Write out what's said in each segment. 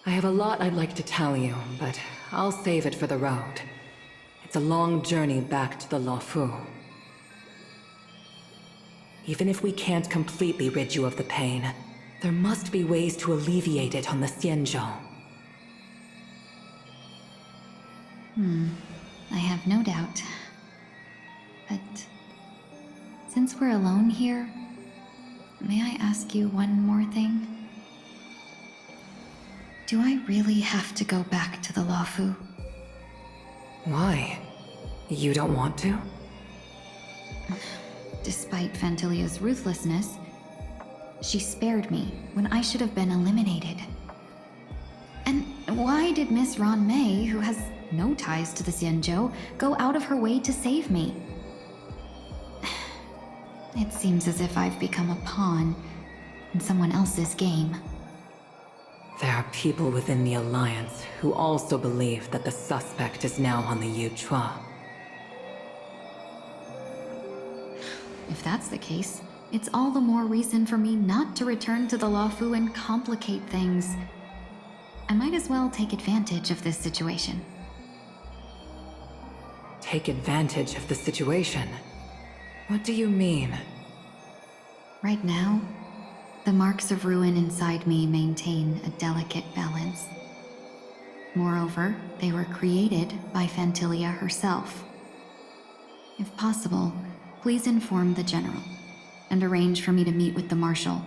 I have a lot I'd like to tell you, but I'll save it for the road. It's a long journey back to the Luofu. Even if we can't completely rid you of the pain, there must be ways to alleviate it on the Xianzhou. I have no doubt. But since we're alone here, may I ask you one more thing? Do I really have to go back to the Luofu? Why? You don't want to? Despite Fantilia's ruthlessness, she spared me when I should have been eliminated. And why did Miss Ron Mei, who has no ties to the Xianzhou, go out of her way to save me? It seems as if I've become a pawn in someone else's game. There are people within the Alliance who also believe that the suspect is now on the Yuchua. If that's the case, it's all the more reason for me not to return to the Luofu and complicate things. I might as well take advantage of this situation. Take advantage of the situation? What do you mean? Right now, the marks of ruin inside me maintain a delicate balance. Moreover, they were created by Fantilia herself. If possible, please inform the General and arrange for me to meet with the Marshal.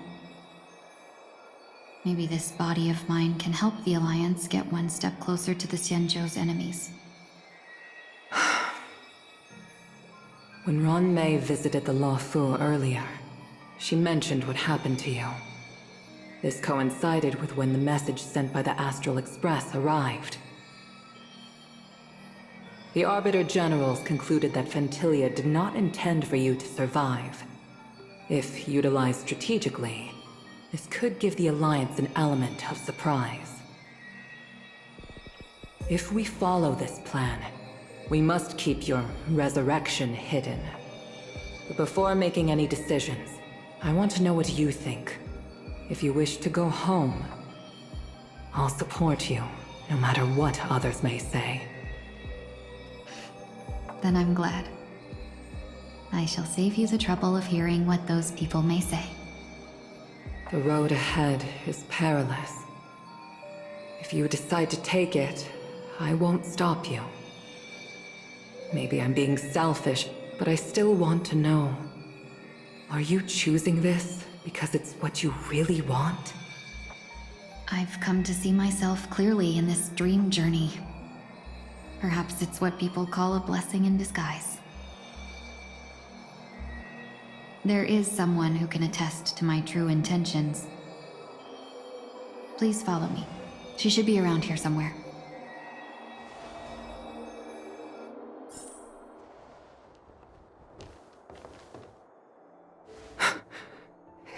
Maybe this body of mine can help the Alliance get one step closer to the Xianzhou's enemies. When Ron Mei visited the Luofu earlier, she mentioned what happened to you. This coincided with when the message sent by the Astral Express arrived. The Arbiter Generals concluded that Fantilia did not intend for you to survive. If utilized strategically, this could give the Alliance an element of surprise. If we follow this plan, we must keep your resurrection hidden. But before making any decisions, I want to know what you think. If you wish to go home, I'll support you, no matter what others may say. Then I'm glad. I shall save you the trouble of hearing what those people may say. The road ahead is perilous. If you decide to take it, I won't stop you. Maybe I'm being selfish, but I still want to know. Are you choosing this because it's what you really want? I've come to see myself clearly in this dream journey. Perhaps it's what people call a blessing in disguise. There is someone who can attest to my true intentions. Please follow me. She should be around here somewhere.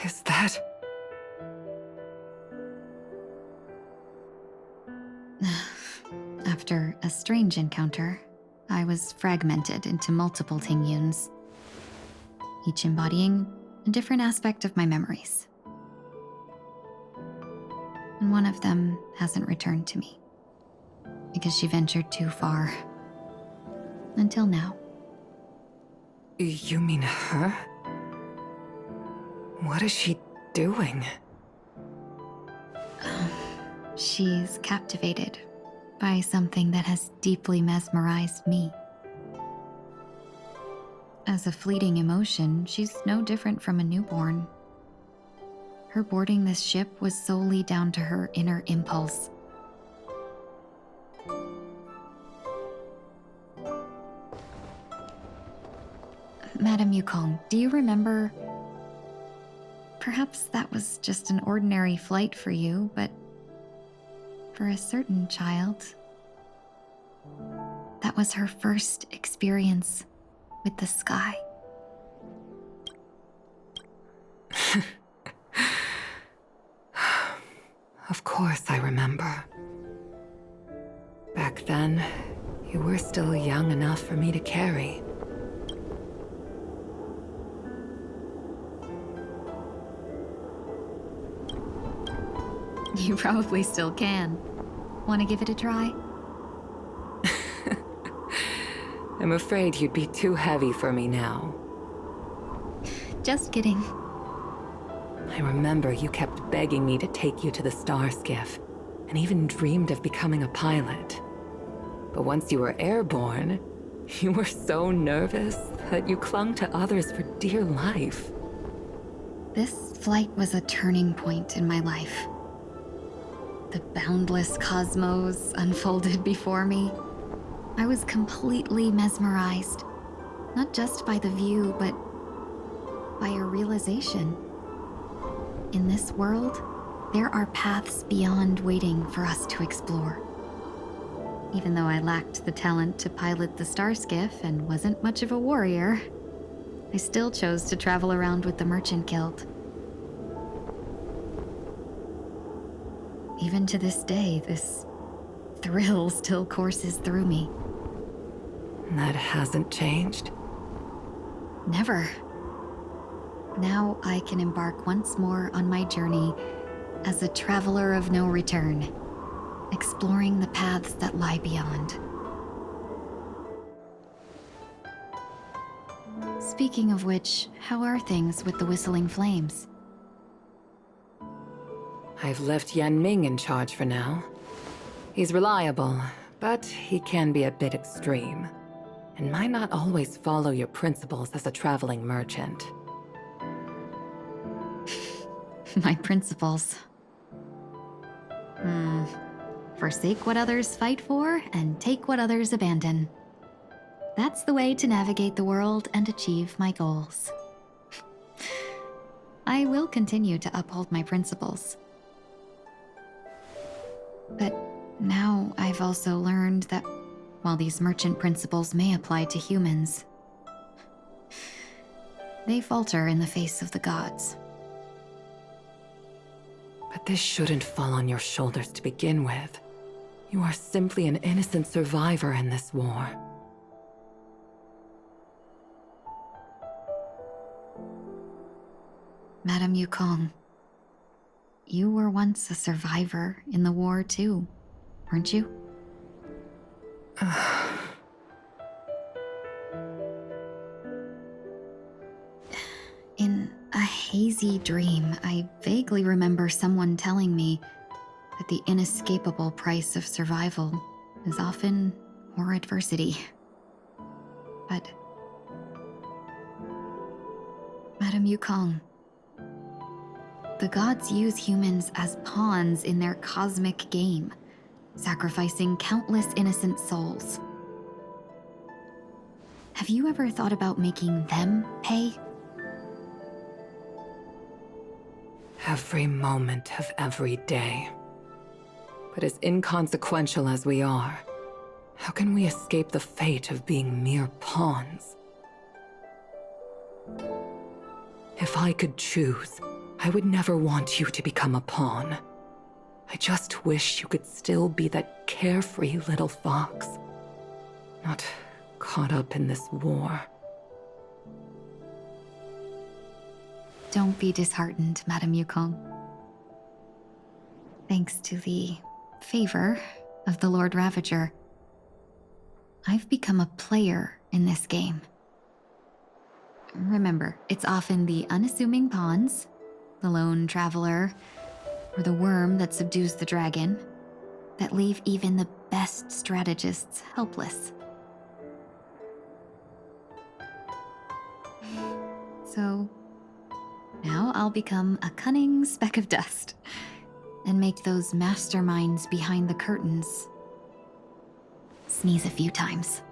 Is that... After a strange encounter, I was fragmented into multiple Tingyuns, each embodying a different aspect of my memories. And one of them hasn't returned to me, because she ventured too far. Until now. You mean her? What is she doing? She's captivated by something that has deeply mesmerized me. As a fleeting emotion, she's no different from a newborn. Her boarding this ship was solely down to her inner impulse. Madame Yukong, do you remember? Perhaps that was just an ordinary flight for you, but for a certain child, that was her first experience with the sky. Of course I remember. Back then, you were still young enough for me to carry. You probably still can. Want to give it a try? I'm afraid you'd be too heavy for me now. Just kidding. I remember you kept begging me to take you to the star skiff, and even dreamed of becoming a pilot. But once you were airborne, you were so nervous that you clung to others for dear life. This flight was a turning point in my life. The boundless cosmos unfolded before me. I was completely mesmerized, not just by the view, but by a realization. In this world, there are paths beyond waiting for us to explore. Even though I lacked the talent to pilot the star skiff and wasn't much of a warrior, I still chose to travel around with the Merchant Guild. Even to this day, this thrill still courses through me. That hasn't changed? Never. Now I can embark once more on my journey as a traveler of no return, exploring the paths that lie beyond. Speaking of which, how are things with the Whistling Flames? I've left Yan Ming in charge for now. He's reliable, but he can be a bit extreme, and might not always follow your principles as a traveling merchant. My principles. Forsake what others fight for and take what others abandon. That's the way to navigate the world and achieve my goals. I will continue to uphold my principles. But now I've also learned that while these merchant principles may apply to humans, they falter in the face of the gods. But this shouldn't fall on your shoulders to begin with. You are simply an innocent survivor in this war. Madame Yukong, you were once a survivor in the war too, weren't you? In a hazy dream, I vaguely remember someone telling me that the inescapable price of survival is often more adversity. But Madame Yukong, the gods use humans as pawns in their cosmic game, sacrificing countless innocent souls. Have you ever thought about making them pay? Every moment of every day. But as inconsequential as we are, how can we escape the fate of being mere pawns? If I could choose, I would never want you to become a pawn. I just wish you could still be that carefree little fox, not caught up in this war. Don't be disheartened, Madame Yukong. Thanks to the favor of the Lord Ravager, I've become a player in this game. Remember, it's often the unassuming pawns, the lone traveler, or the worm that subdues the dragon, that leave even the best strategists helpless. So, now I'll become a cunning speck of dust, and make those masterminds behind the curtains sneeze a few times.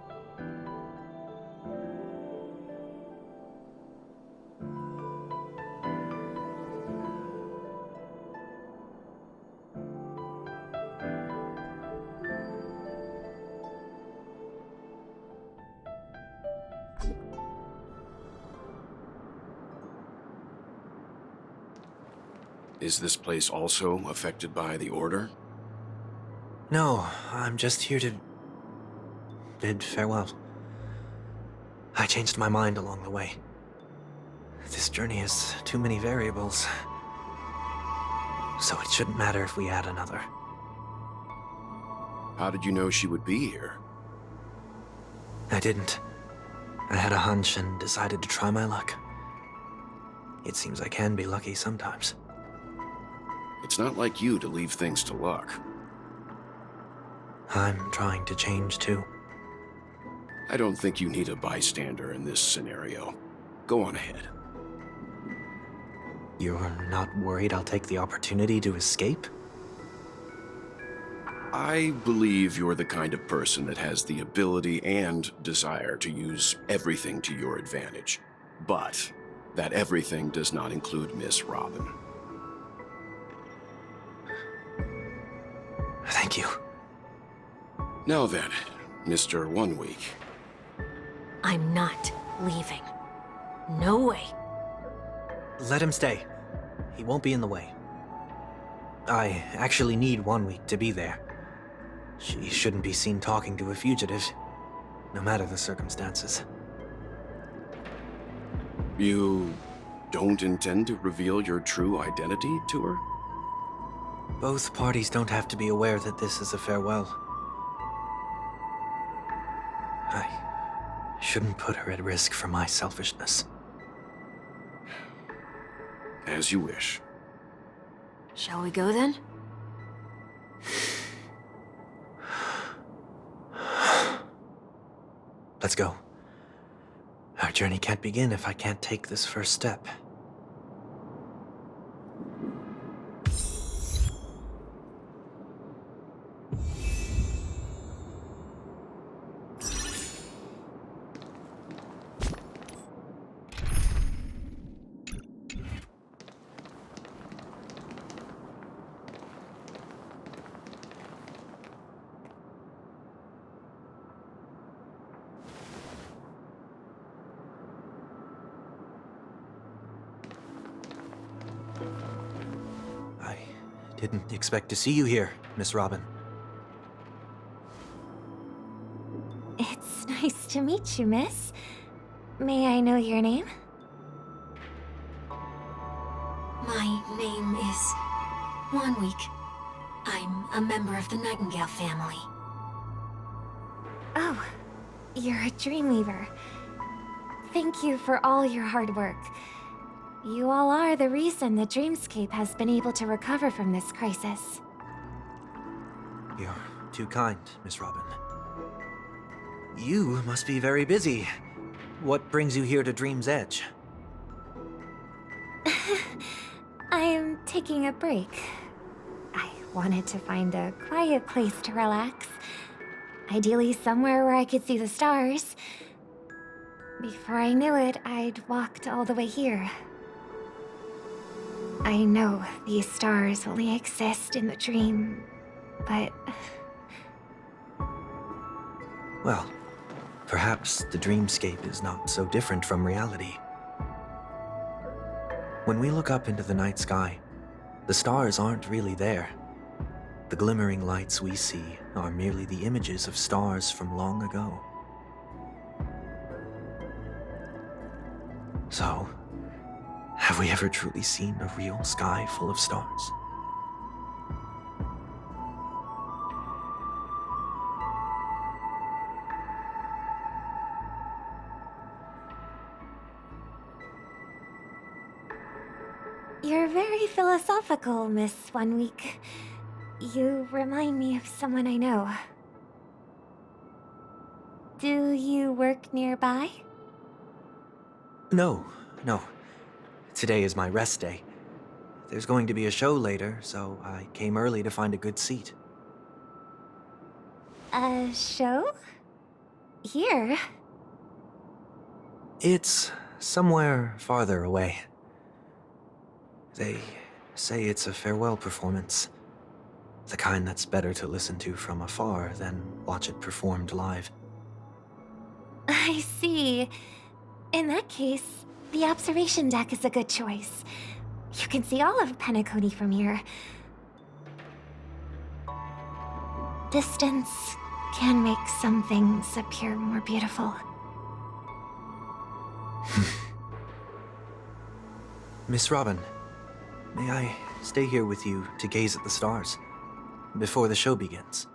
Is this place also affected by the Order? No, I'm just here to bid farewell. I changed my mind along the way. This journey has too many variables, so it shouldn't matter if we add another. How did you know she would be here? I didn't. I had a hunch and decided to try my luck. It seems I can be lucky sometimes. It's not like you to leave things to luck. I'm trying to change too. I don't think you need a bystander in this scenario. Go on ahead. You're not worried I'll take the opportunity to escape? I believe you're the kind of person that has the ability and desire to use everything to your advantage. But that everything does not include Miss Robin. Thank you. Now then, Mr. 1 Week. I'm not leaving. No way. Let him stay. He won't be in the way. I actually need 1 week to be there. She shouldn't be seen talking to a fugitive, no matter the circumstances. You don't intend to reveal your true identity to her? Both parties don't have to be aware that this is a farewell. I shouldn't put her at risk for my selfishness. As you wish. Shall we go then? Let's go. Our journey can't begin if I can't take this first step. I didn't expect to see you here, Miss Robin. It's nice to meet you, miss. May I know your name? My name is 1 Week. I'm a member of the Nightingale family. Oh, you're a Dreamweaver. Thank you for all your hard work. You all are the reason the Dreamscape has been able to recover from this crisis. You're too kind, Miss Robin. You must be very busy. What brings you here to Dream's Edge? I'm taking a break. I wanted to find a quiet place to relax. Ideally somewhere where I could see the stars. Before I knew it, I'd walked all the way here. I know these stars only exist in the dream, but... Well, perhaps the dreamscape is not so different from reality. When we look up into the night sky, the stars aren't really there. The glimmering lights we see are merely the images of stars from long ago. So, have we ever truly seen a real sky full of stars? You're very philosophical, Miss 1 Week. You remind me of someone I know. Do you work nearby? No. Today is my rest day. There's going to be a show later, so I came early to find a good seat. A show? Here? It's somewhere farther away. They say it's a farewell performance. The kind that's better to listen to from afar than watch it performed live. I see. In that case, the observation deck is a good choice. You can see all of Penacony from here. Distance can make some things appear more beautiful. Miss Robin, may I stay here with you to gaze at the stars before the show begins?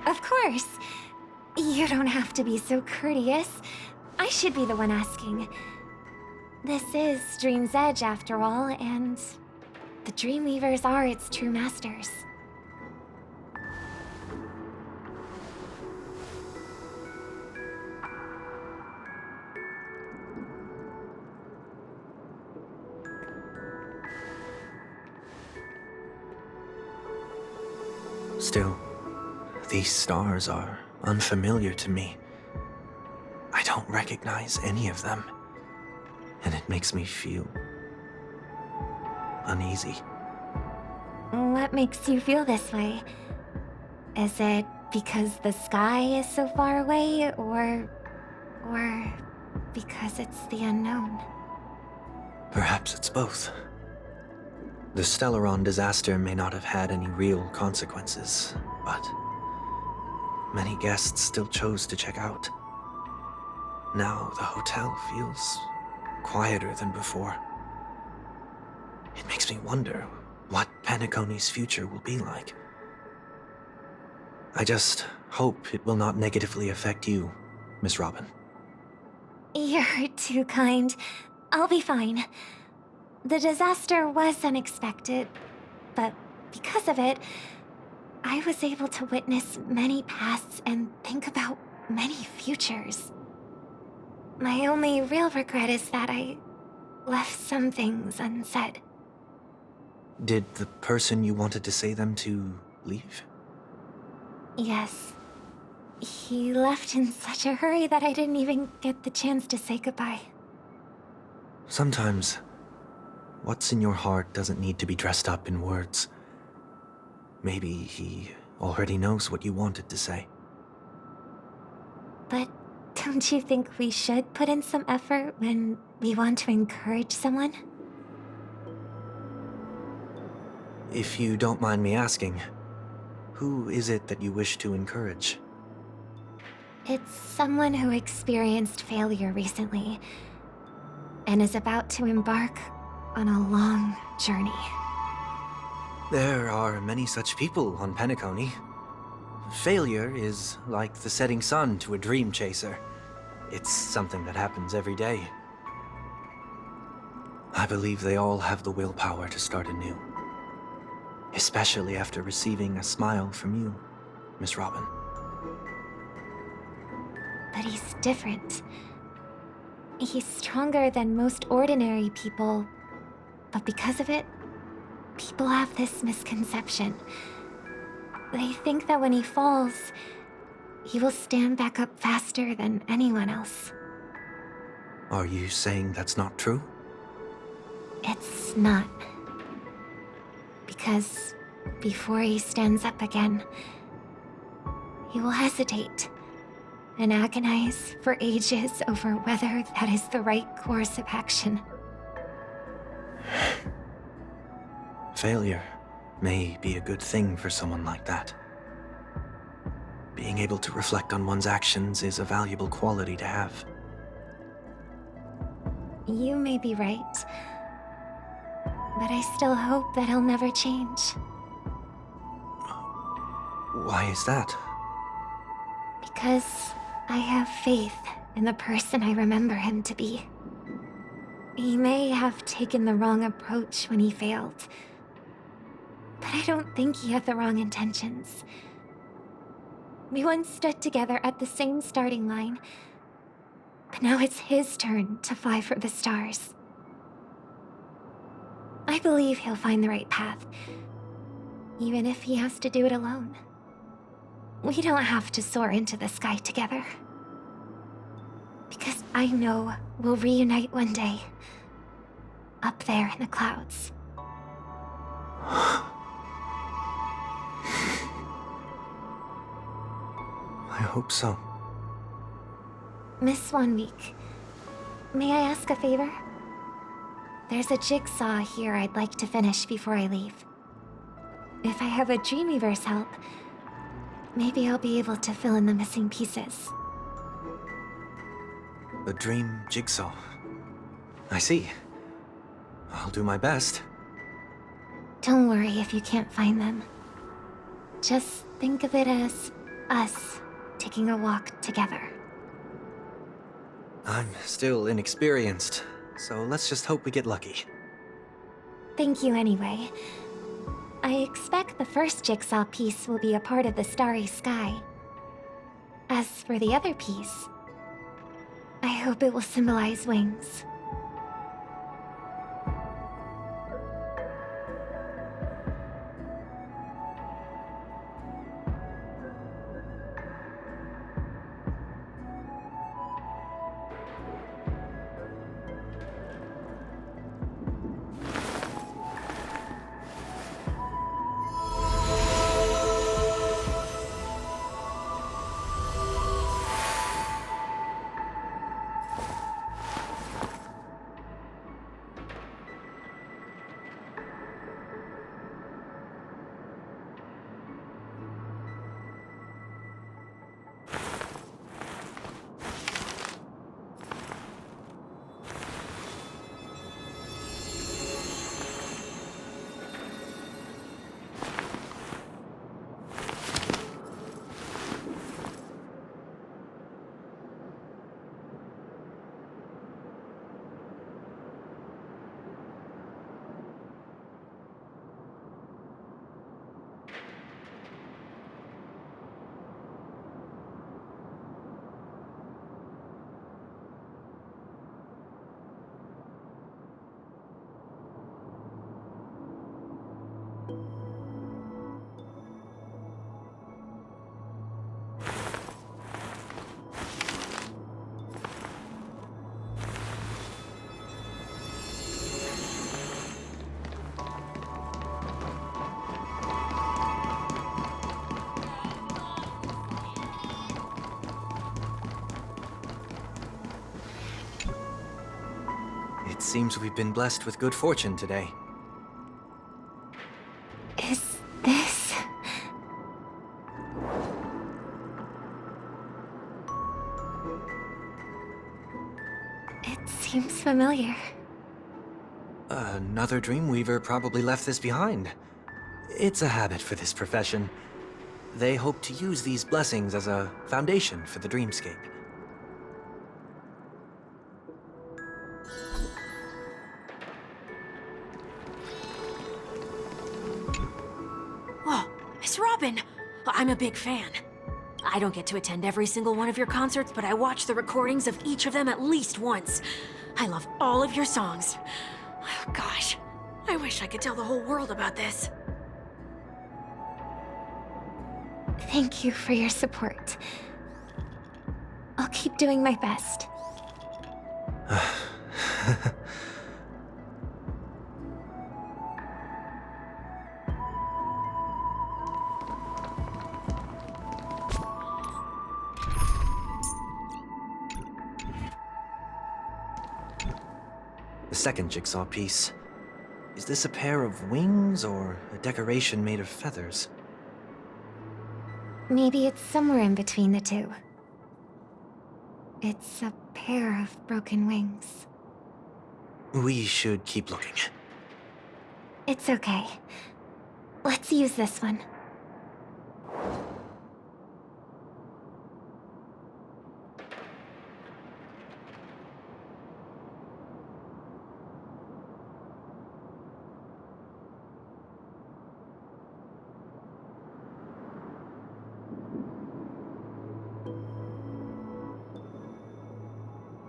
Of course. You don't have to be so courteous. I should be the one asking. This is Dream's Edge, after all, and the Dreamweavers are its true masters. Still, these stars are unfamiliar to me. I don't recognize any of them, and it makes me feel uneasy. What makes you feel this way? Is it because the sky is so far away, or because it's the unknown? Perhaps it's both. The Stellaron disaster may not have had any real consequences, but many guests still chose to check out. Now the hotel feels quieter than before. It makes me wonder what Penacony's future will be like. I just hope it will not negatively affect you, Miss Robin. You're too kind. I'll be fine. The disaster was unexpected, but because of it, I was able to witness many pasts and think about many futures. My only real regret is that I left some things unsaid. Did the person you wanted to say them to leave? Yes. He left in such a hurry that I didn't even get the chance to say goodbye. Sometimes, what's in your heart doesn't need to be dressed up in words. Maybe he already knows what you wanted to say. But don't you think we should put in some effort when we want to encourage someone? If you don't mind me asking, who is it that you wish to encourage? It's someone who experienced failure recently and is about to embark on a long journey. There are many such people on Penacony. Failure is like the setting sun to a dream chaser. It's something that happens every day. I believe they all have the willpower to start anew. Especially after receiving a smile from you, Miss Robin. But he's different. He's stronger than most ordinary people, but because of it, people have this misconception. They think that when he falls, he will stand back up faster than anyone else. Are you saying that's not true? It's not. Because before he stands up again, he will hesitate and agonize for ages over whether that is the right course of action. Failure may be a good thing for someone like that. Being able to reflect on one's actions is a valuable quality to have. You may be right, but I still hope that he'll never change. Why is that? Because I have faith in the person I remember him to be. He may have taken the wrong approach when he failed, but I don't think he had the wrong intentions. We once stood together at the same starting line, but now it's his turn to fly for the stars. I believe he'll find the right path, even if he has to do it alone. We don't have to soar into the sky together. Because I know we'll reunite one day, up there in the clouds. I hope so. Miss 1 Week, may I ask a favor? There's a jigsaw here I'd like to finish before I leave. If I have a Dreamweaver's help, maybe I'll be able to fill in the missing pieces. A dream jigsaw. I see. I'll do my best. Don't worry if you can't find them. Just think of it as Us taking a walk together. I'm still inexperienced, so let's just hope we get lucky. Thank you anyway. I expect the first jigsaw piece will be a part of the starry sky. As for the other piece, I hope it will symbolize wings. It seems we've been blessed with good fortune today. Is this... It seems familiar. Another Dreamweaver probably left this behind. It's a habit for this profession. They hope to use these blessings as a foundation for the dreamscape. Oh, Miss Robin! I'm a big fan. I don't get to attend every single one of your concerts, but I watch the recordings of each of them at least once. I love all of your songs. Oh, gosh, I wish I could tell the whole world about this. Thank you for your support. I'll keep doing my best. The second jigsaw piece. Is this a pair of wings or a decoration made of feathers? Maybe it's somewhere in between the two. It's a pair of broken wings. We should keep looking. It's okay. Let's use this one.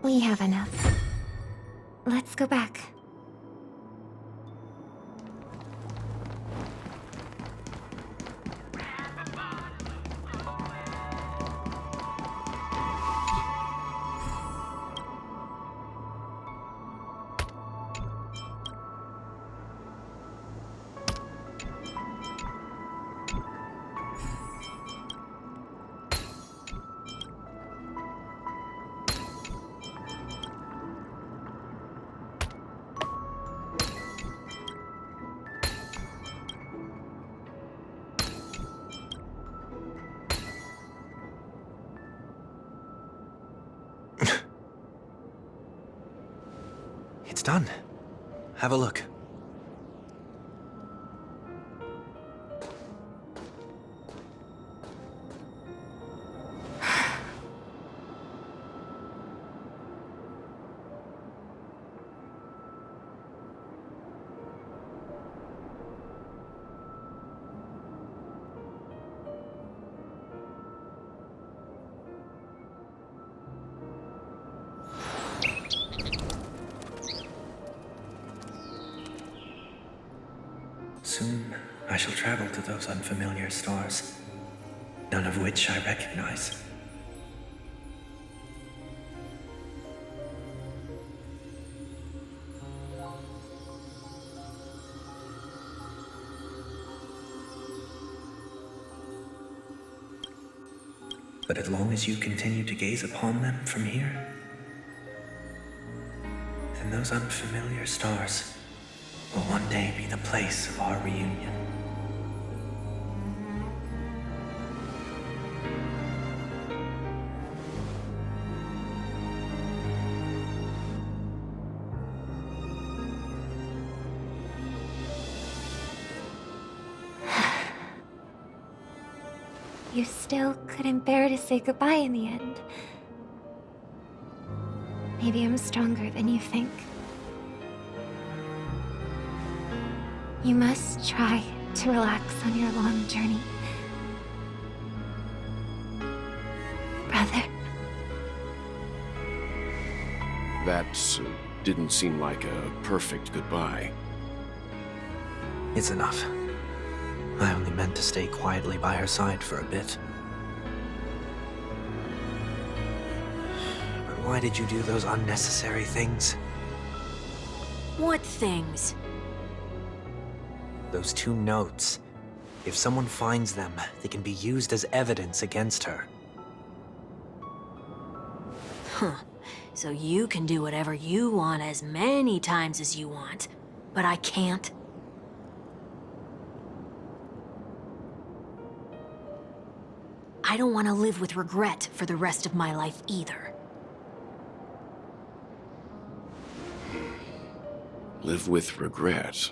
We have enough. Let's go back. It's done. Have a look. shall travel to those unfamiliar stars, none of which I recognize. But as long as you continue to gaze upon them from here, then those unfamiliar stars will one day be the place of our reunion. You still couldn't bear to say goodbye in the end. Maybe I'm stronger than you think. You must try to relax on your long journey. Brother. That didn't seem like a perfect goodbye. It's enough. I only meant to stay quietly by her side for a bit. But why did you do those unnecessary things? What things? Those 2 notes. If someone finds them, they can be used as evidence against her. Huh. So you can do whatever you want as many times as you want, but I can't? I don't want to live with regret for the rest of my life either. Live with regret.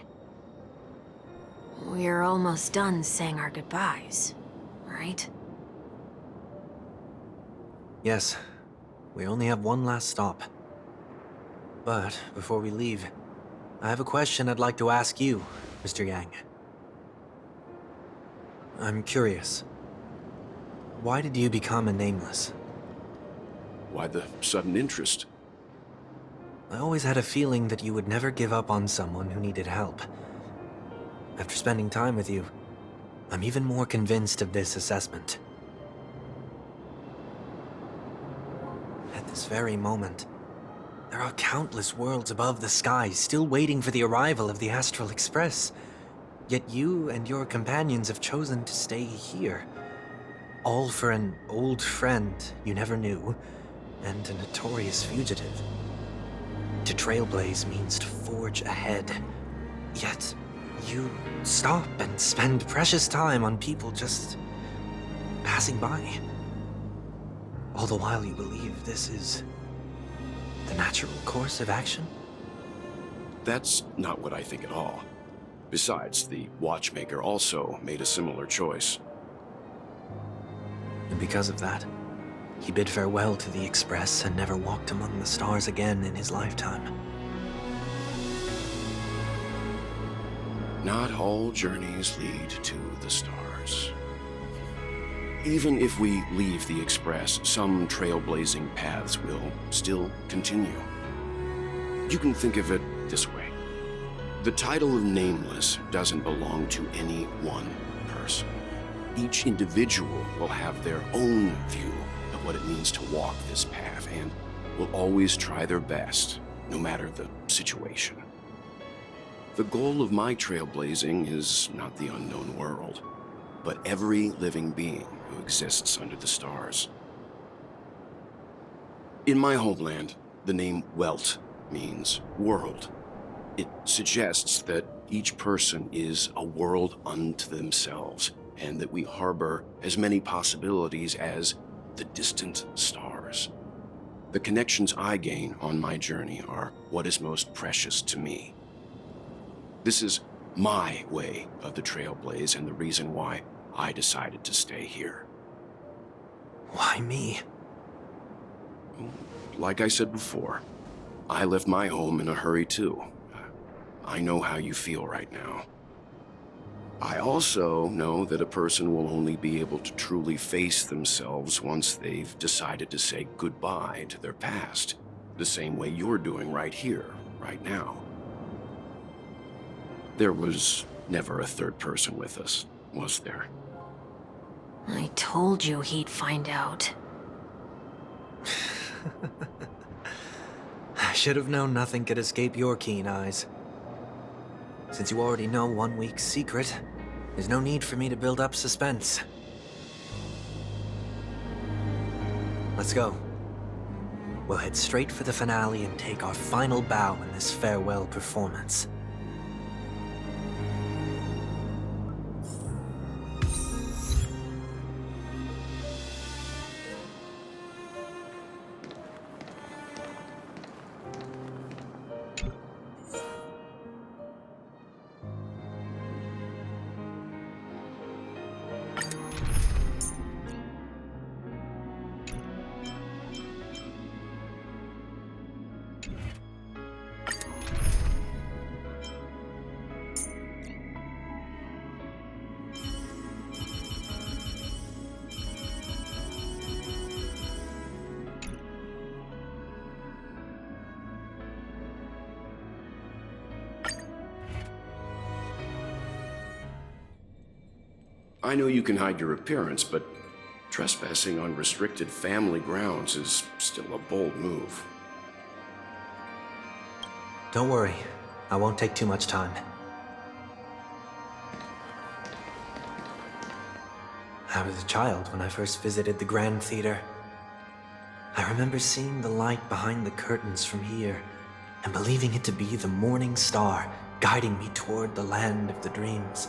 We're almost done saying our goodbyes, right? Yes, we only have one last stop. But before we leave, I have a question I'd like to ask you, Mr. Yang. I'm curious. Why did you become a Nameless? Why the sudden interest? I always had a feeling that you would never give up on someone who needed help. After spending time with you, I'm even more convinced of this assessment. At this very moment, there are countless worlds above the sky still waiting for the arrival of the Astral Express. Yet you and your companions have chosen to stay here. All for an old friend you never knew, and a notorious fugitive. To trailblaze means to forge ahead. Yet, you stop and spend precious time on people just passing by. All the while you believe this is the natural course of action? That's not what I think at all. Besides, the Watchmaker also made a similar choice. And because of that, he bid farewell to the Express and never walked among the stars again in his lifetime. Not all journeys lead to the stars. Even if we leave the Express, some trailblazing paths will still continue. You can think of it this way. The title of Nameless doesn't belong to any one person. Each individual will have their own view of what it means to walk this path and will always try their best, no matter the situation. The goal of my trailblazing is not the unknown world, but every living being who exists under the stars. In my homeland, the name Welt means world. It suggests that each person is a world unto themselves, and that we harbor as many possibilities as the distant stars. The connections I gain on my journey are what is most precious to me. This is my way of the Trailblaze and the reason why I decided to stay here. Why me? Like I said before, I left my home in a hurry too. I know how you feel right now. I also know that a person will only be able to truly face themselves once they've decided to say goodbye to their past, the same way you're doing right here, right now. There was Never a third person with us, was there? I told you he'd find out. I should have known nothing could escape your keen eyes. Since you already know 1 week's secret, there's no need for me to build up suspense. Let's go. We'll head straight for the finale and take our final bow in this farewell performance. I know you can hide your appearance, but trespassing on restricted family grounds is still a bold move. Don't worry, I won't take too much time. I was a child when I first visited the Grand Theater. I remember seeing the light behind the curtains from here and believing it to be the morning star guiding me toward the land of the dreams.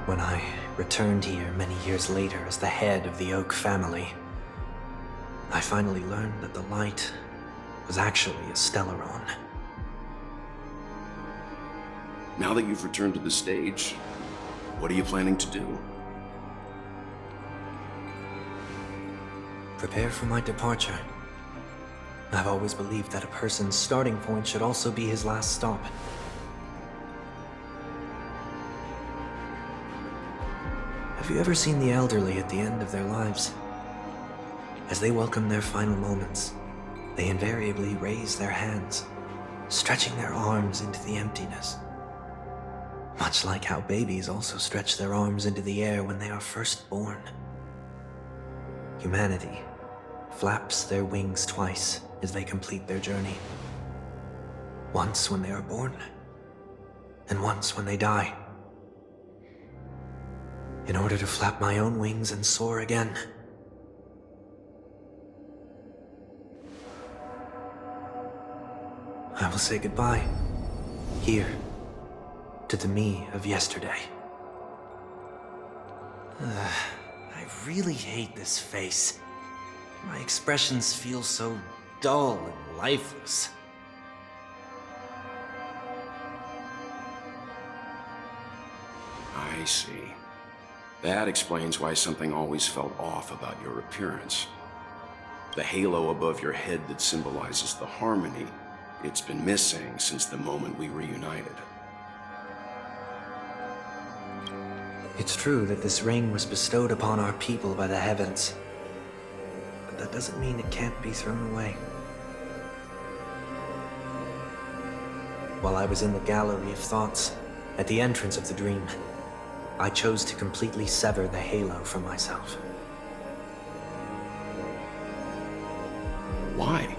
When I returned here many years later as the head of the Oak family, I finally learned that the light was actually a Stellaron. Now that you've returned to the stage, what are you planning to do? Prepare for my departure. I've always believed that a person's starting point should also be his last stop. Have you ever seen the elderly at the end of their lives? As they welcome their final moments, they invariably raise their hands, stretching their arms into the emptiness. Much like how babies also stretch their arms into the air when they are first born. Humanity flaps their wings twice as they complete their journey. Once when they are born, and once when they die. In order to flap my own wings and soar again. I will say goodbye, here, to the me of yesterday. I really hate this face. My expressions feel so dull and lifeless. I see. That explains why something always felt off about your appearance. The halo above your head that symbolizes the harmony, it's been missing since the moment we reunited. It's true that this ring was bestowed upon our people by the heavens. But that doesn't mean it can't be thrown away. While I was in the gallery of thoughts, at the entrance of the dream, I chose to completely sever the halo from myself. Why?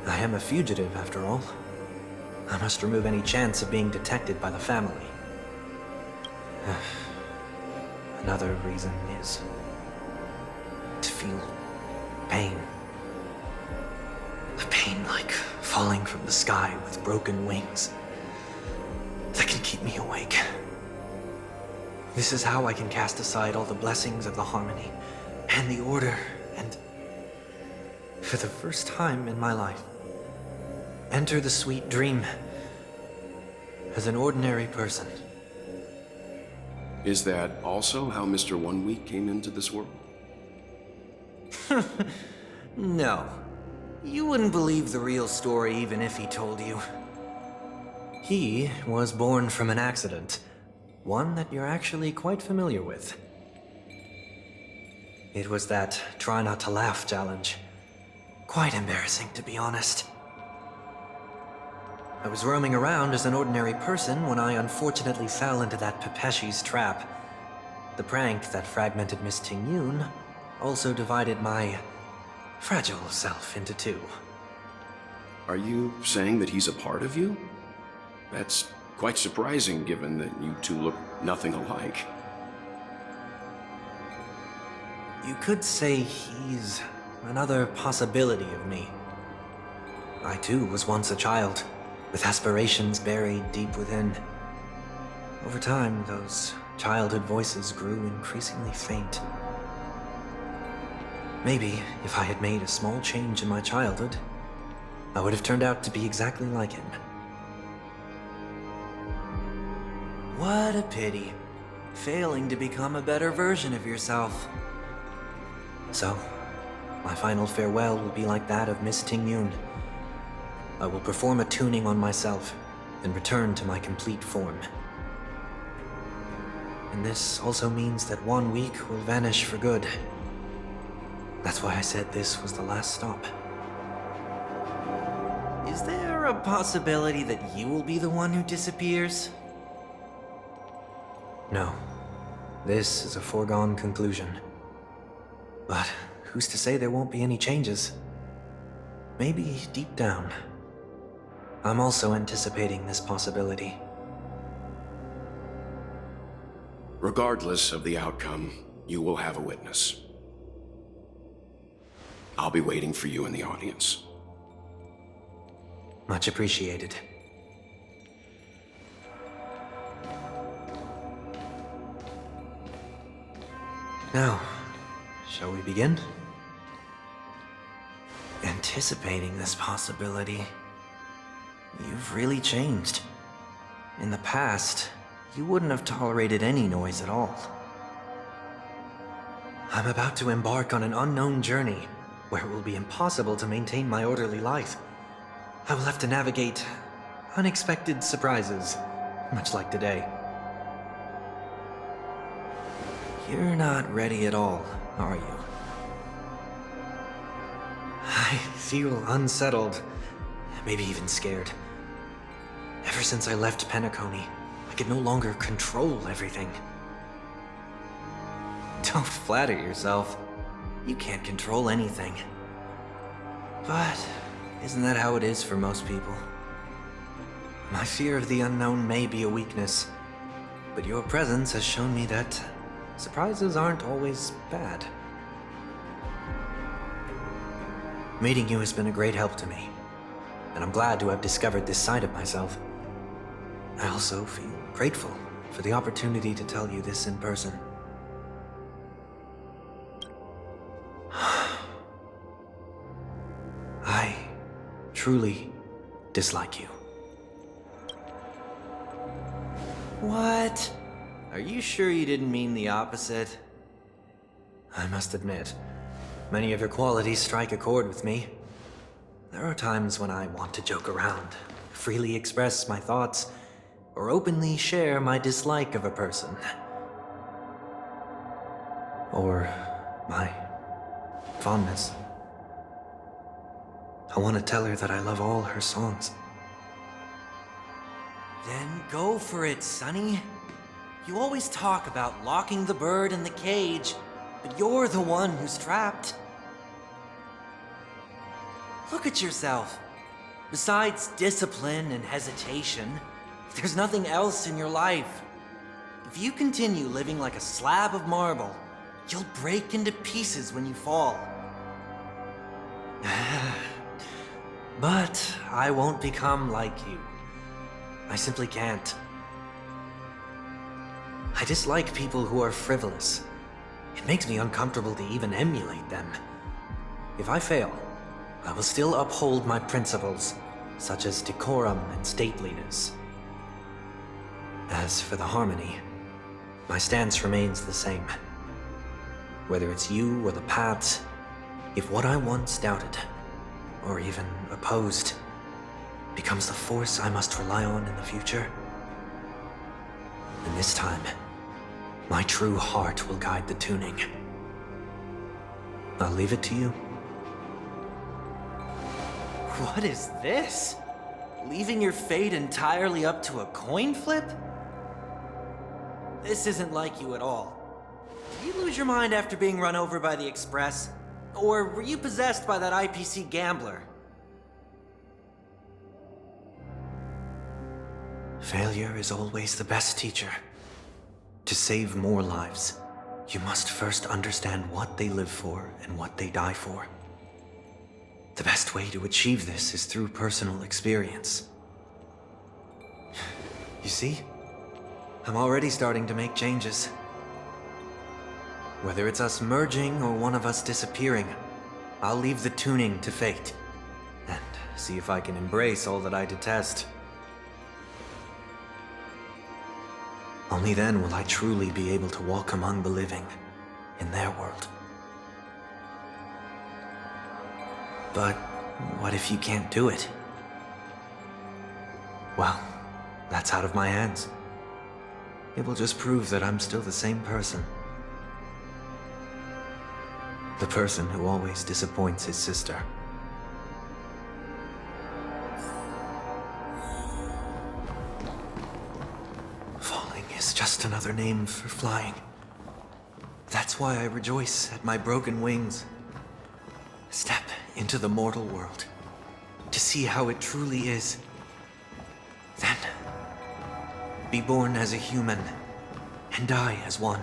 I am a fugitive, after all. I must remove any chance of being detected by the family. Another reason is to feel pain. A pain like falling from the sky with broken wings that can keep me awake. This is how I can cast aside all the blessings of the harmony and the order and, for the first time in my life, enter the sweet dream as an ordinary person. Is that also how Mr. 1 Week came into this world? No. You wouldn't believe the real story even if he told you. He was born from an accident. One that you're actually quite familiar with. It was that try not to laugh challenge. Quite embarrassing, to be honest. I was roaming around as an ordinary person when I unfortunately fell into that Pepeshi's trap. The prank that fragmented Miss Ting-Yun also divided my fragile self into two. Are you saying that he's a part of you? That's quite surprising given that you two look nothing alike. You could say he's another possibility of me. I too was once a child, with aspirations buried deep within. Over time, those childhood voices grew increasingly faint. Maybe if I had made a small change in my childhood, I would have turned out to be exactly like him. What a pity, failing to become a better version of yourself. So, my final farewell will be like that of Miss Ting-Yun. I will perform a tuning on myself and return to my complete form. And this also means that 1 week will vanish for good. That's why I said this was the last stop. Is there a possibility that you will be the one who disappears? No. This is a foregone conclusion. But who's to say there won't be any changes? Maybe deep down, I'm also anticipating this possibility. Regardless of the outcome, you will have a witness. I'll be waiting for you in the audience. Much appreciated. Now, shall we begin? Anticipating this possibility, you've really changed. In the past, you wouldn't have tolerated any noise at all. I'm about to embark on an unknown journey where it will be impossible to maintain my orderly life. I will have to navigate unexpected surprises, much like today. You're not ready at all, are you? I feel unsettled, maybe even scared. Ever since I left Penacony, I could no longer control everything. Don't flatter yourself. You can't control anything. But isn't that how it is for most people? My fear of the unknown may be a weakness, but your presence has shown me that surprises aren't always bad. Meeting you has been a great help to me, and I'm glad to have discovered this side of myself. I also feel grateful for the opportunity to tell you this in person. I truly dislike you. What? Are you sure you didn't mean the opposite? I must admit, many of your qualities strike a chord with me. There are times when I want to joke around, freely express my thoughts, or openly share my dislike of a person. Or my fondness. I want to tell her that I love all her songs. Then go for it, Sonny. You always talk about locking the bird in the cage, but you're the one who's trapped. Look at yourself. Besides discipline and hesitation, there's nothing else in your life. If you continue living like a slab of marble, you'll break into pieces when you fall. But I won't become like you. I simply can't. I dislike people who are frivolous. It makes me uncomfortable to even emulate them. If I fail, I will still uphold my principles, such as decorum and stateliness. As for the harmony, my stance remains the same. Whether it's you or the paths, if what I once doubted, or even opposed, becomes the force I must rely on in the future, then this time, my true heart will guide the tuning. I'll leave it to you. What is this? Leaving your fate entirely up to a coin flip? This isn't like you at all. Did you lose your mind after being run over by the Express? Or were you possessed by that IPC gambler? Failure is always the best teacher. To save more lives, you must first understand what they live for and what they die for. The best way to achieve this is through personal experience. You see? I'm already starting to make changes. Whether it's us merging or one of us disappearing, I'll leave the tuning to fate, and see if I can embrace all that I detest. Only then will I truly be able to walk among the living, in their world. But what if you can't do it? Well, that's out of my hands. It will just prove that I'm still the same person. The person who always disappoints his sister. Falling is just another name for flying. That's why I rejoice at my broken wings. Step into the mortal world to see how it truly is. Then, be born as a human and die as one.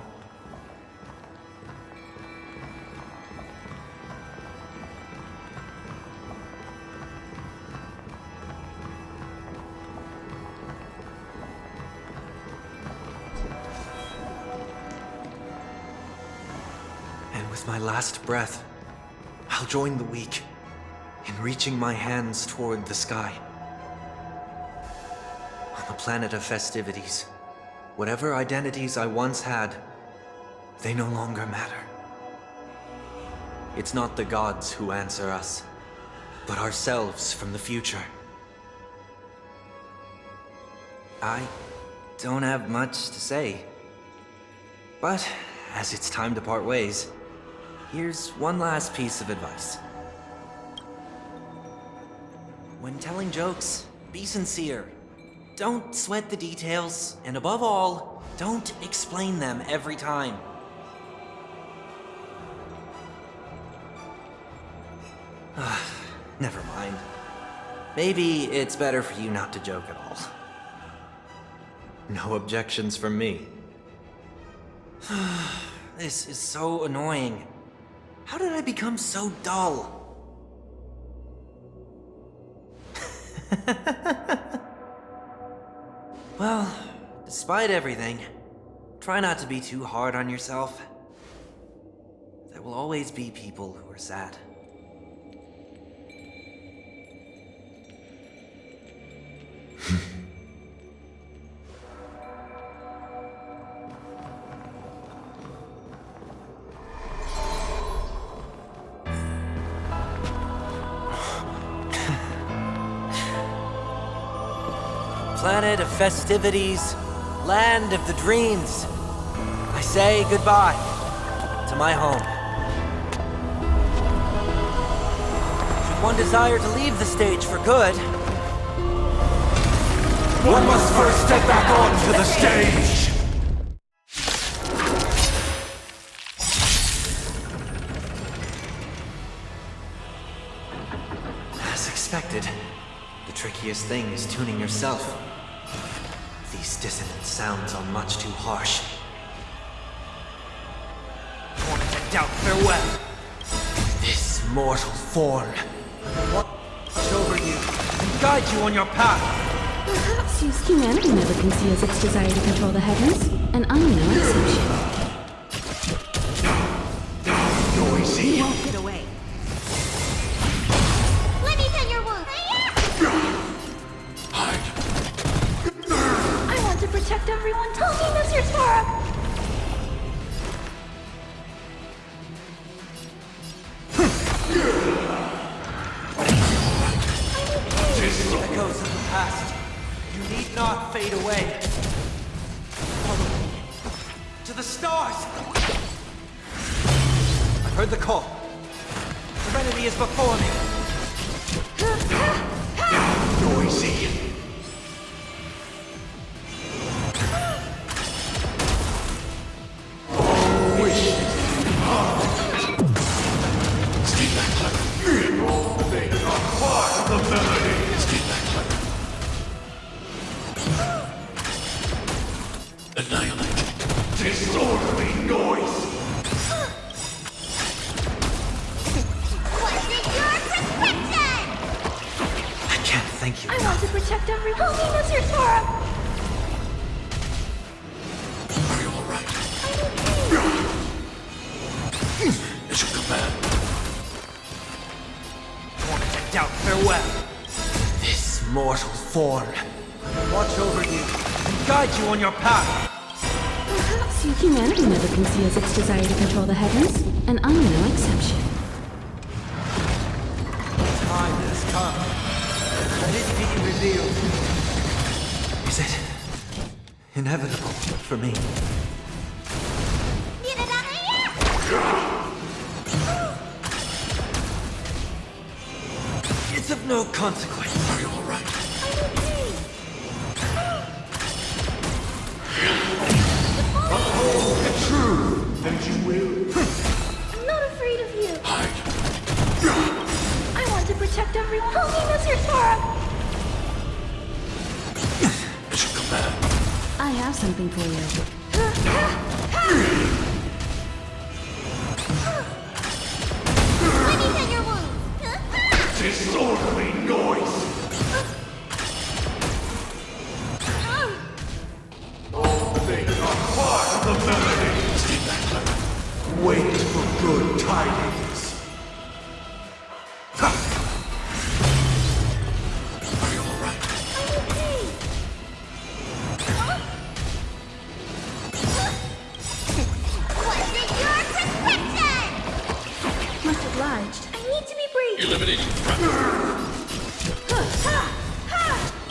And with my last breath, I'll join the weak in reaching my hands toward the sky. On the planet of festivities, whatever identities I once had, they no longer matter. It's not the gods who answer us, but ourselves from the future. I don't have much to say, but as it's time to part ways, here's one last piece of advice. When telling jokes, be sincere. Don't sweat the details, and above all, don't explain them every time. Never mind. Maybe it's better for you not to joke at all. No objections from me. This is so annoying. How did I become so dull? Well, despite everything, try not to be too hard on yourself. There will always be people who are sad. Planet of festivities, land of the dreams. I say goodbye to my home. Should one desire to leave the stage for good, one must first step back onto the stage! As expected, the trickiest thing is tuning yourself. These dissonant sounds are much too harsh. Born to doubt farewell. This mortal form. Watch over you and guide you on your path. Perhaps used humanity never conceals its desire to control the heavens, and I'm no exception. Noisy! You won't get away. Let me pin your wound. I want to protect everyone. Tell me, Mr. Tara. Echoes of the past. You need not fade away. Follow me. To the stars! I've heard the call. Serenity is before me. Noisy! Disorderly noise! What's in your prescription? I can't thank you I enough. want to protect everyone. Help me, Mr. Sora! Are you alright? It's your command. Wanted doubt farewell. This mortal form. Watch over you and guide you on your path. Perhaps humanity never conceals its desire to control the heavens, and I'm no exception. Time has come. Let it be revealed. Is it inevitable for me? Need another year? It's of no consequence. Are you alright? Uphold the truth, and you will. I'm not afraid of you. Hide. I want to protect everyone. Help me, Mr. Sora! It's your command. I have something for you. Let me tend your wounds. Disorderly noise! All things are part of the melody. Stay back, Clever. Wait for good tidings. Ha! Are you alright? What's in your prescription? Much obliged. I need to be brief. Eliminating threat.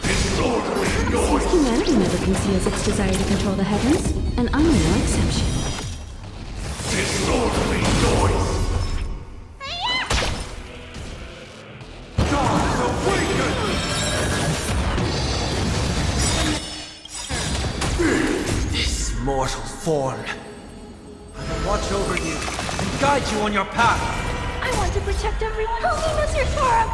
Disorderly noise! Humanity never conceals its desire to control the heavens, and I'm no exception. Disorderly noise! Gods awaken! This mortal form. I will watch over you and guide you on your path. I want to protect everyone. Help me, Mr. Sora!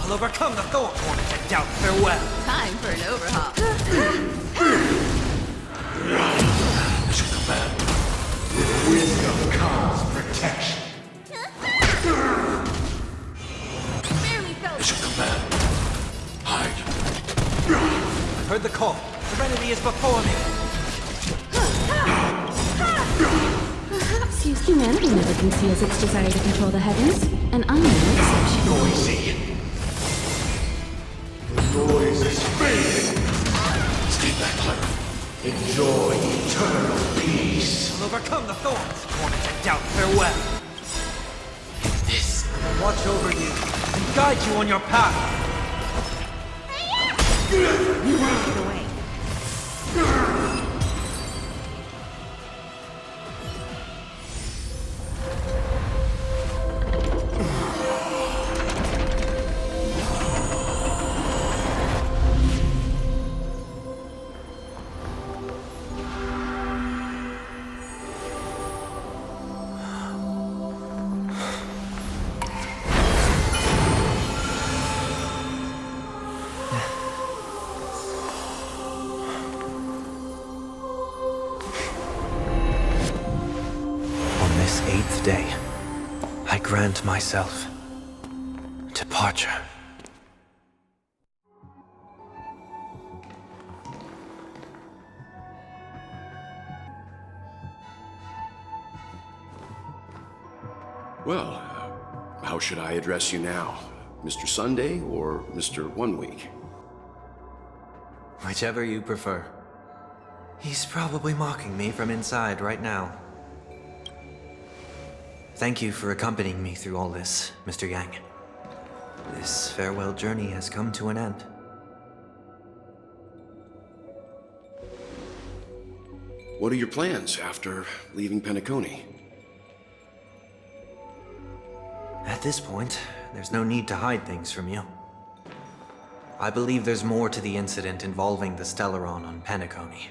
I'll overcome the thorn. Wanted doubt farewell. Time for an overhaul. As your command. With wisdom comes protection. There we go. As your command. Hide. I've heard the call. Serenity is before me. Perhaps humanity never conceals its desire to control the heavens, and I'm no exception. Noisy. The noise is fading. Stay back, Clever. Enjoy eternal peace. I'll overcome the thorns. Wanted doubt farewell. This will watch over you and guide you on your path. You won't get away. On this 8th day, I grant myself departure. Well, how should I address you now? Mr. Sunday or Mr. One Week? Whichever you prefer. He's probably mocking me from inside right now. Thank you for accompanying me through all this, Mr. Yang. This farewell journey has come to an end. What are your plans after leaving Penacony? At this point, there's no need to hide things from you. I believe there's more to the incident involving the Stellaron on Penacony.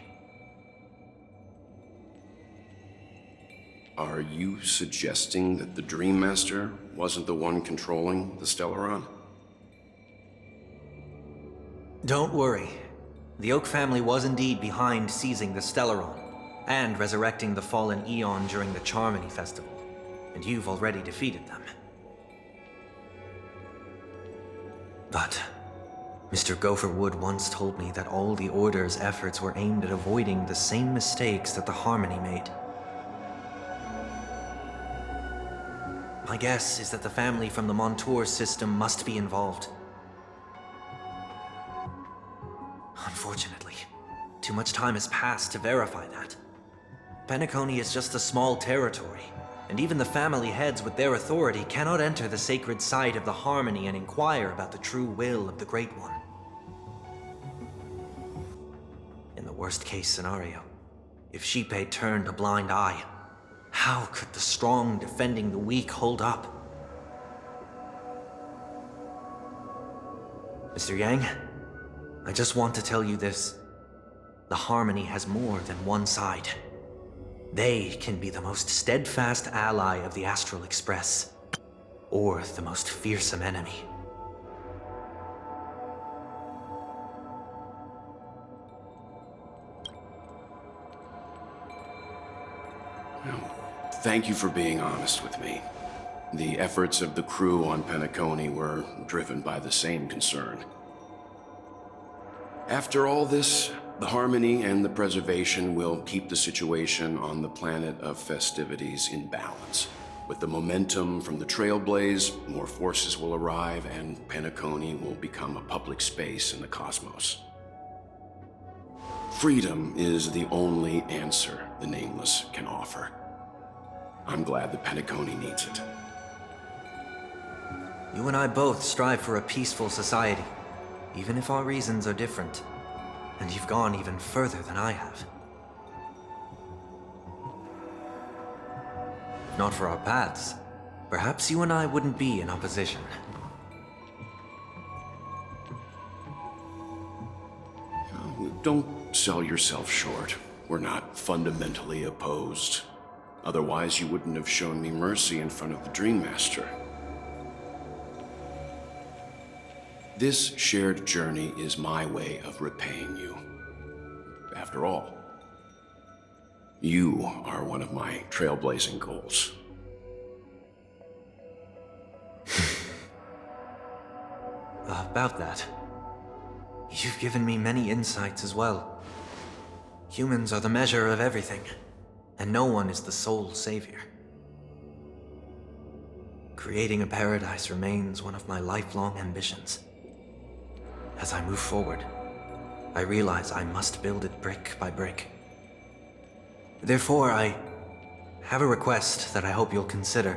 Are you suggesting that the Dream Master wasn't the one controlling the Stellaron? Don't worry. The Oak family was indeed behind seizing the Stellaron, and resurrecting the fallen Eon during the Charmony Festival, and you've already defeated them. But Mr. Gopherwood once told me that all the Order's efforts were aimed at avoiding the same mistakes that the Harmony made. My guess is that the family from the Montour system must be involved. Unfortunately, too much time has passed to verify that. Penacony is just a small territory, and even the family heads with their authority cannot enter the sacred site of the Harmony and inquire about the true will of the Great One. In the worst-case scenario, if Xipe turned a blind eye, how could the strong defending the weak hold up? Mr. Yang, I just want to tell you this. The Harmony has more than one side. They can be the most steadfast ally of the Astral Express, or the most fearsome enemy. Thank you for being honest with me. The efforts of the crew on Penacony were driven by the same concern. After all this, the Harmony and the Preservation will keep the situation on the planet of festivities in balance. With the momentum from the Trailblaze, more forces will arrive and Penacony will become a public space in the cosmos. Freedom is the only answer the Nameless can offer. I'm glad the Penacony needs it. You and I both strive for a peaceful society, even if our reasons are different. And you've gone even further than I have. If not for our paths, perhaps you and I wouldn't be in opposition. Don't sell yourself short. We're not fundamentally opposed. Otherwise, you wouldn't have shown me mercy in front of the Dream Master. This shared journey is my way of repaying you. After all, you are one of my trailblazing goals. About that, you've given me many insights as well. Humans are the measure of everything, and no one is the sole savior. Creating a paradise remains one of my lifelong ambitions. As I move forward, I realize I must build it brick by brick. Therefore, I have a request that I hope you'll consider.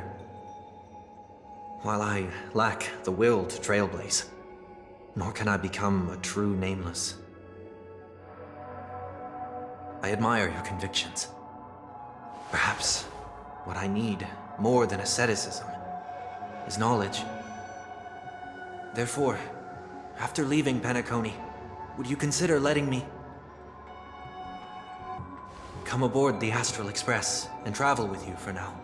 While I lack the will to trailblaze, nor can I become a true Nameless, I admire your convictions. Perhaps what I need more than asceticism is knowledge. Therefore, after leaving Penacony, would you consider letting me come aboard the Astral Express and travel with you for now?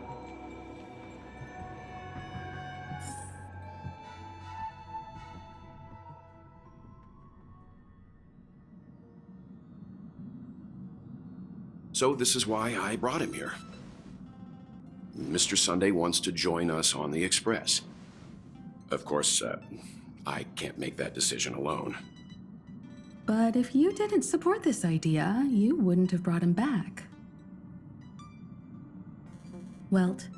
So this is why I brought him here. Mr. Sunday wants to join us on the Express. Of course, I can't make that decision alone. But if you didn't support this idea, you wouldn't have brought him back. Welt,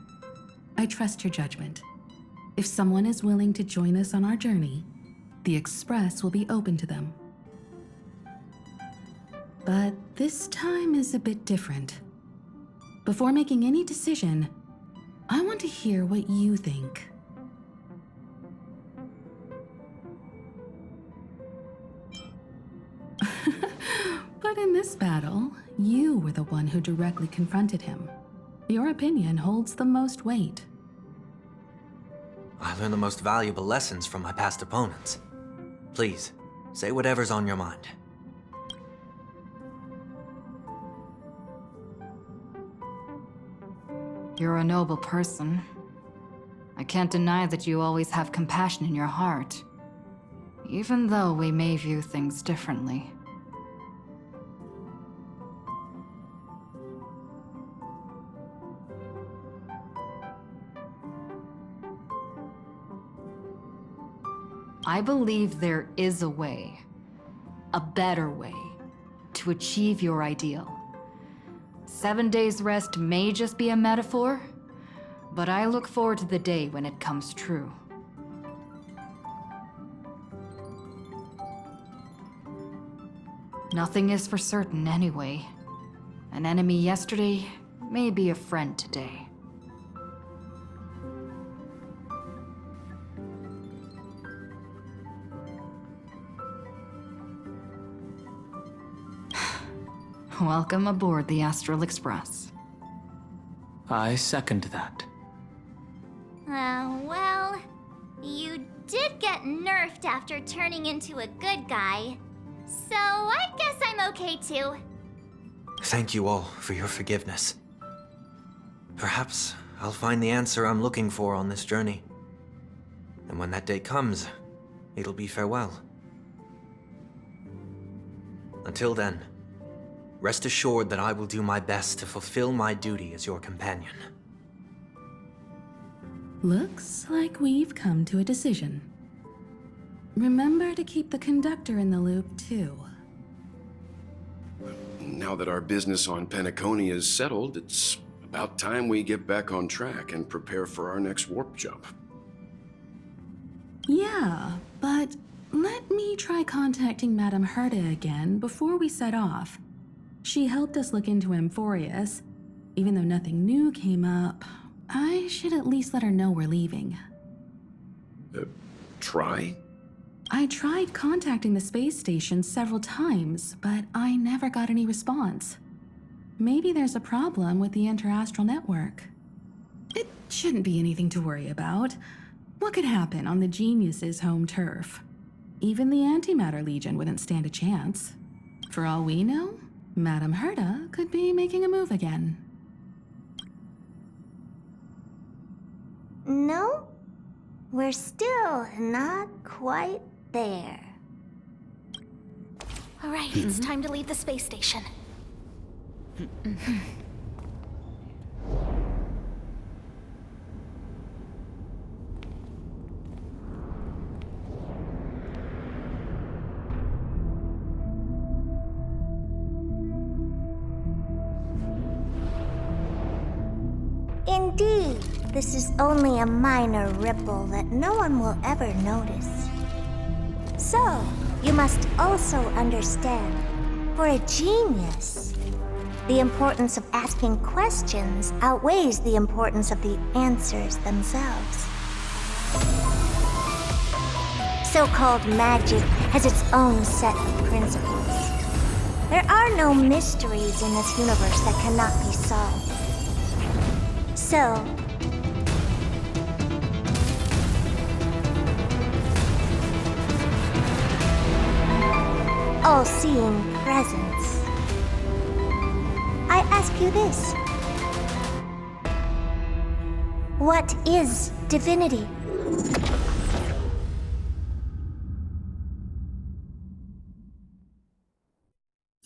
I trust your judgment. If someone is willing to join us on our journey, the Express will be open to them. But this time is a bit different. Before making any decision, I want to hear what you think. But in this battle, you were the one who directly confronted him. Your opinion holds the most weight. I learned the most valuable lessons from my past opponents. Please, say whatever's on your mind. You're a noble person. I can't deny that you always have compassion in your heart, even though we may view things differently. I believe there is a way, a better way, to achieve your ideal. 7 days rest may just be a metaphor, but I look forward to the day when it comes true. Nothing is for certain anyway. An enemy yesterday may be a friend today. Welcome aboard the Astral Express. I second that. Well, you did get nerfed after turning into a good guy. So I guess I'm okay too. Thank you all for your forgiveness. Perhaps I'll find the answer I'm looking for on this journey. And when that day comes, it'll be farewell. Until then, rest assured that I will do my best to fulfill my duty as your companion. Looks like we've come to a decision. Remember to keep the conductor in the loop, too. Now that our business on Penacony is settled, it's about time we get back on track and prepare for our next warp jump. Yeah, but let me try contacting Madame Herta again before we set off. She helped us look into Amphorius. Even though nothing new came up, I should at least let her know we're leaving. Try? I tried contacting the space station several times, but I never got any response. Maybe there's a problem with the interastral network. It shouldn't be anything to worry about. What could happen on the Genius's home turf? Even the Antimatter Legion wouldn't stand a chance. For all we know, Madame Herta could be making a move again. No, we're still not quite there. All right, it's time to leave the space station. Indeed, this is only a minor ripple that no one will ever notice. So, you must also understand, for a genius, the importance of asking questions outweighs the importance of the answers themselves. So-called magic has its own set of principles. There are no mysteries in this universe that cannot be solved. So, all-seeing presence, I ask you this. What is divinity?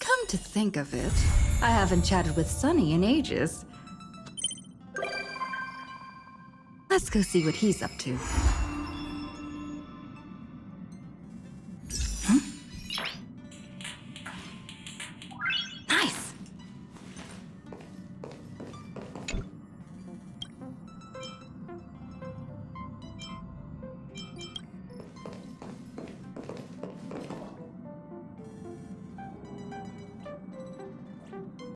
Come to think of it, I haven't chatted with Sunny in ages. Let's go see what he's up to.